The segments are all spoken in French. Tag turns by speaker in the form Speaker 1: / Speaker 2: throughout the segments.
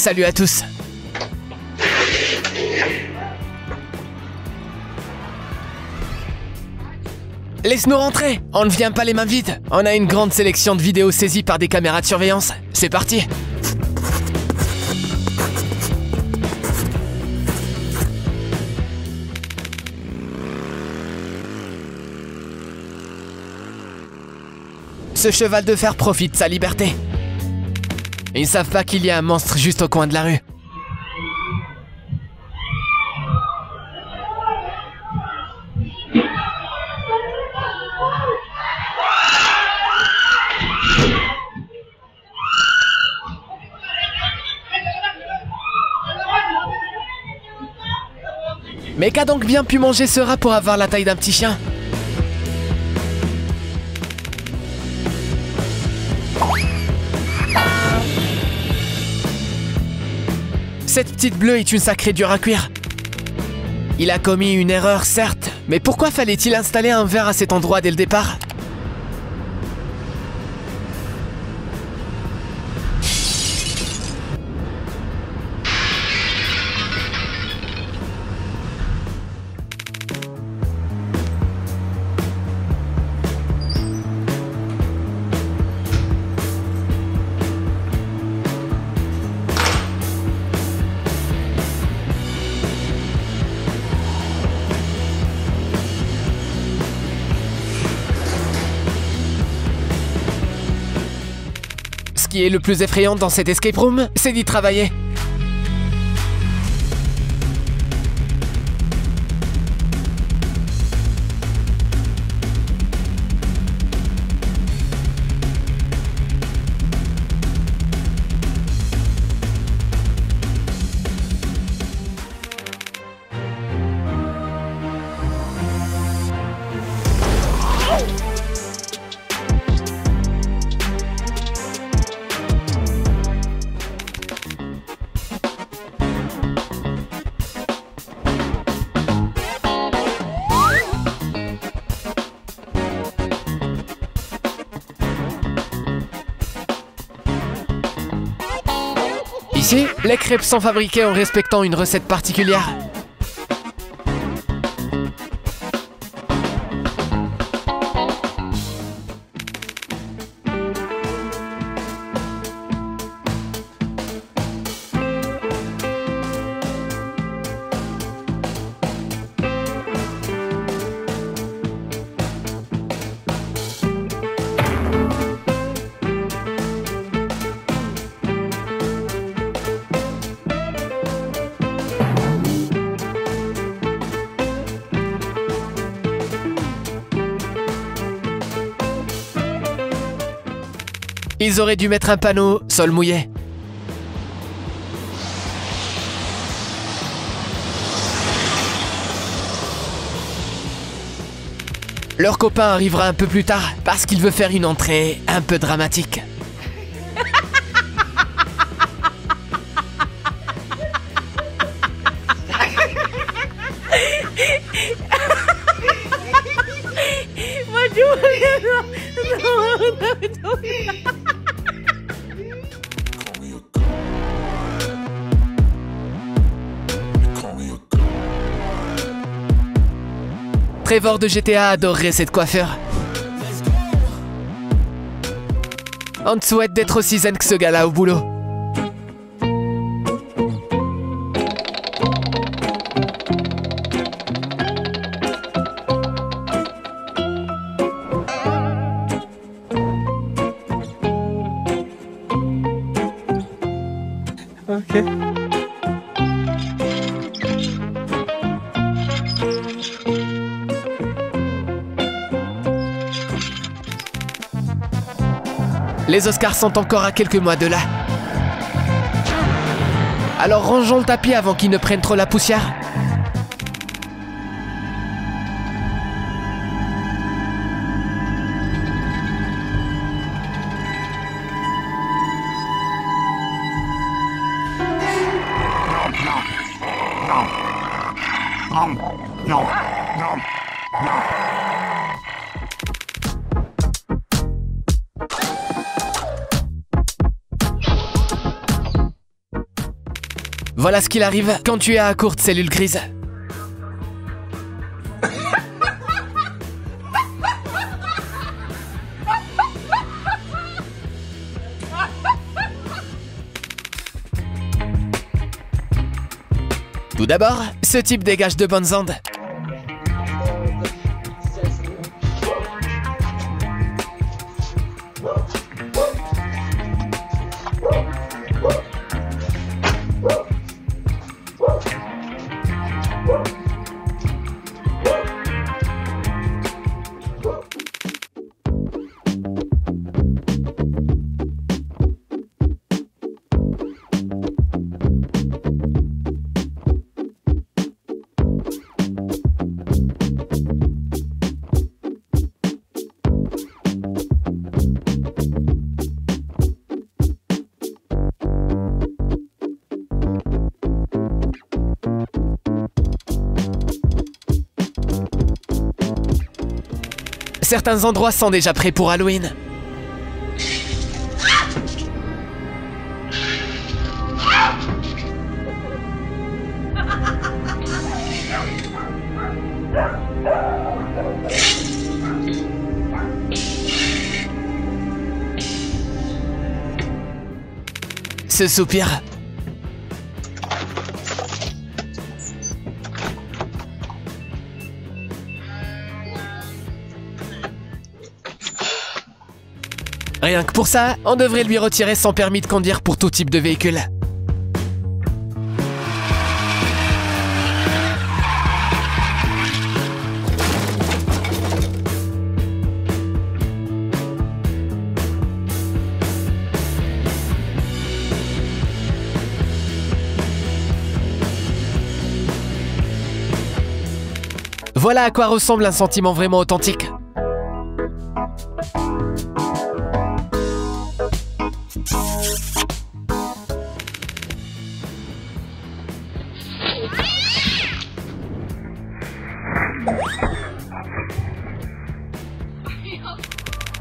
Speaker 1: Salut à tous. Laisse-nous rentrer. On ne vient pas les mains vides. On a une grande sélection de vidéos saisies par des caméras de surveillance. C'est parti. Ce cheval de fer profite de sa liberté. Ils ne savent pas qu'il y a un monstre juste au coin de la rue. Mais qu'a donc bien pu manger ce rat pour avoir la taille d'un petit chien? Cette petite bleue est une sacrée dure à cuire. Il a commis une erreur, certes, mais pourquoi fallait-il installer un verre à cet endroit dès le départ? Ce qui est le plus effrayant dans cette escape room, c'est d'y travailler. Ici, les crêpes sont fabriquées en respectant une recette particulière. Ils auraient dû mettre un panneau « Sol mouillé ». Leur copain arrivera un peu plus tard parce qu'il veut faire une entrée un peu dramatique. Trevor de GTA adorerait cette coiffure. On te souhaite d'être aussi zen que ce gars-là au boulot.
Speaker 2: Ok.
Speaker 1: Les Oscars sont encore à quelques mois de là. Alors rangeons le tapis avant qu'il ne prenne trop la poussière. Voilà ce qu'il arrive quand tu es à court de cellules grises. Tout d'abord, ce type dégage de bonnes ondes. Certains endroits sont déjà prêts pour Halloween. Ce soupir. Rien que pour ça, on devrait lui retirer son permis de conduire pour tout type de véhicule. Voilà à quoi ressemble un sentiment vraiment authentique.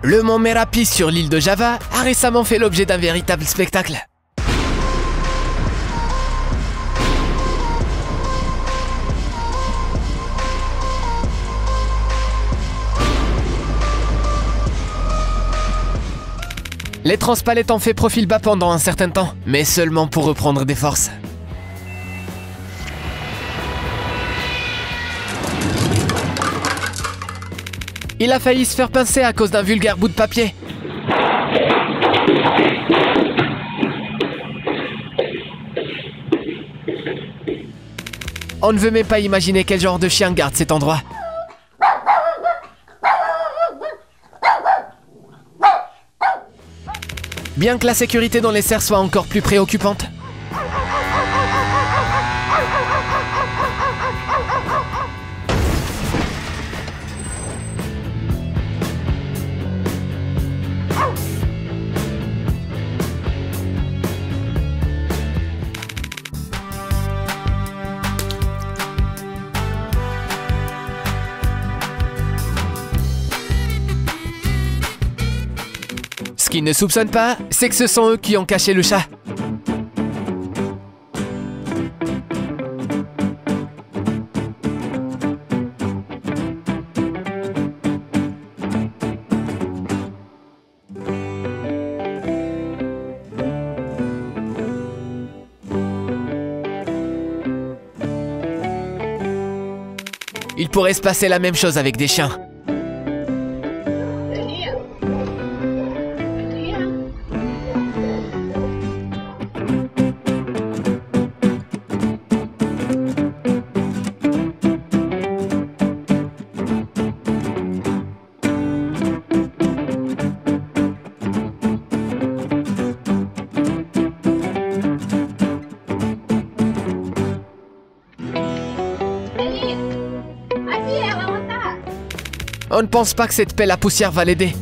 Speaker 1: Le mont Merapi sur l'île de Java a récemment fait l'objet d'un véritable spectacle. Les transpalettes ont fait profil bas pendant un certain temps, mais seulement pour reprendre des forces. Il a failli se faire pincer à cause d'un vulgaire bout de papier. On ne veut même pas imaginer quel genre de chien garde cet endroit. Bien que la sécurité dans les serres soit encore plus préoccupante. Ce qu'ils ne soupçonnent pas, c'est que ce sont eux qui ont caché le chat. Il pourrait se passer la même chose avec des chiens. On ne pense pas que cette pelle à poussière va l'aider.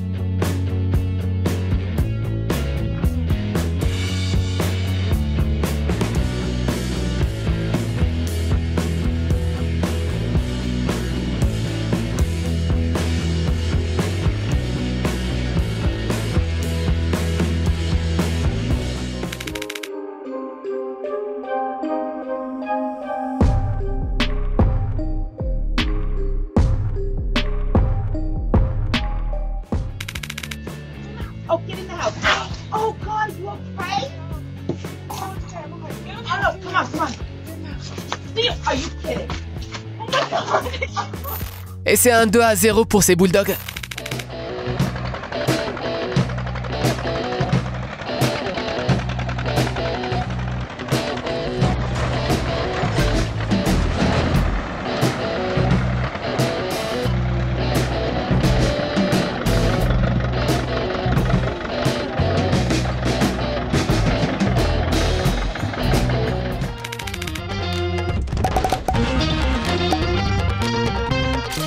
Speaker 1: Et c'est un 2-0 pour ces Bulldogs.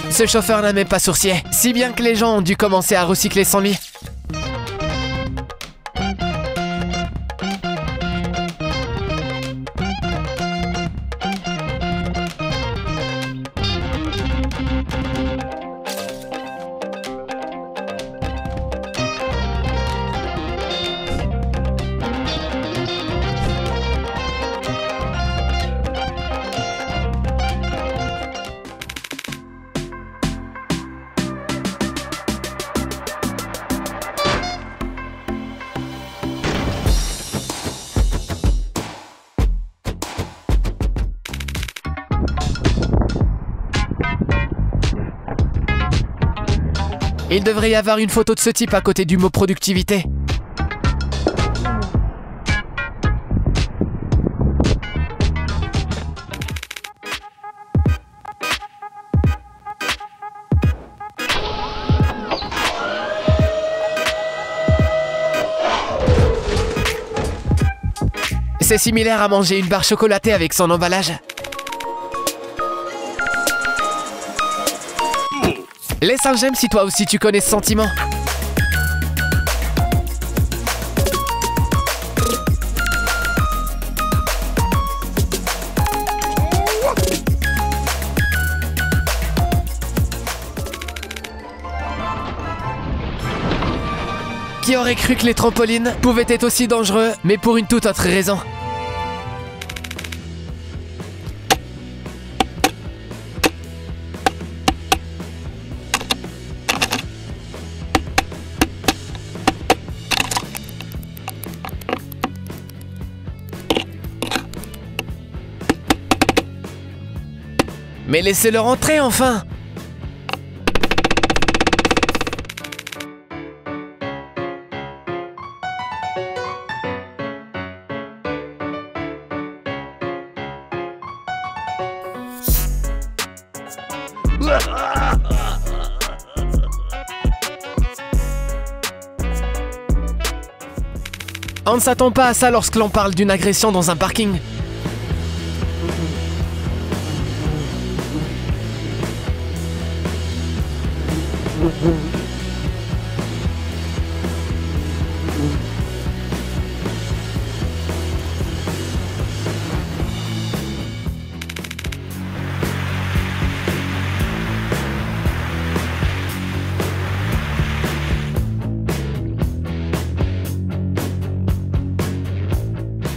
Speaker 1: Ce chauffeur n'a même pas sourcié, si bien que les gens ont dû commencer à recycler sans lui. Il devrait y avoir une photo de ce type à côté du mot productivité. C'est similaire à manger une barre chocolatée avec son emballage. Laisse un j'aime si toi aussi tu connais ce sentiment. Qui aurait cru que les trampolines pouvaient être aussi dangereux, mais pour une toute autre raison. Mais laissez-le rentrer enfin! On ne s'attend pas à ça lorsque l'on parle d'une agression dans un parking.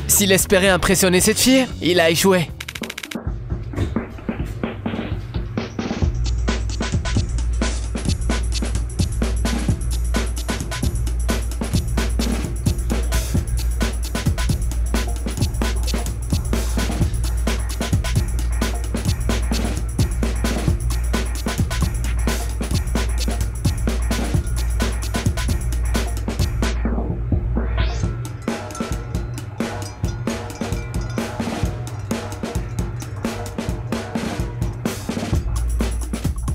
Speaker 1: S'il espérait impressionner cette fille, il a échoué.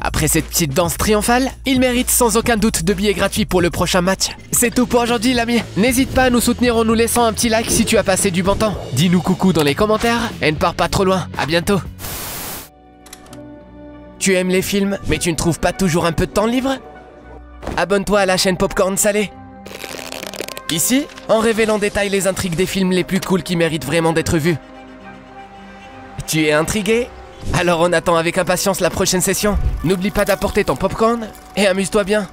Speaker 1: Après cette petite danse triomphale, il mérite sans aucun doute de billets gratuits pour le prochain match. C'est tout pour aujourd'hui l'ami. N'hésite pas à nous soutenir en nous laissant un petit like si tu as passé du bon temps. Dis-nous coucou dans les commentaires et ne pars pas trop loin. À bientôt. Tu aimes les films, mais tu ne trouves pas toujours un peu de temps libre? Abonne-toi à la chaîne Popcorn Salé. Ici, on révèle en détail les intrigues des films les plus cools qui méritent vraiment d'être vus. Tu es intrigué? Alors on attend avec impatience la prochaine session. N'oublie pas d'apporter ton popcorn et amuse-toi bien.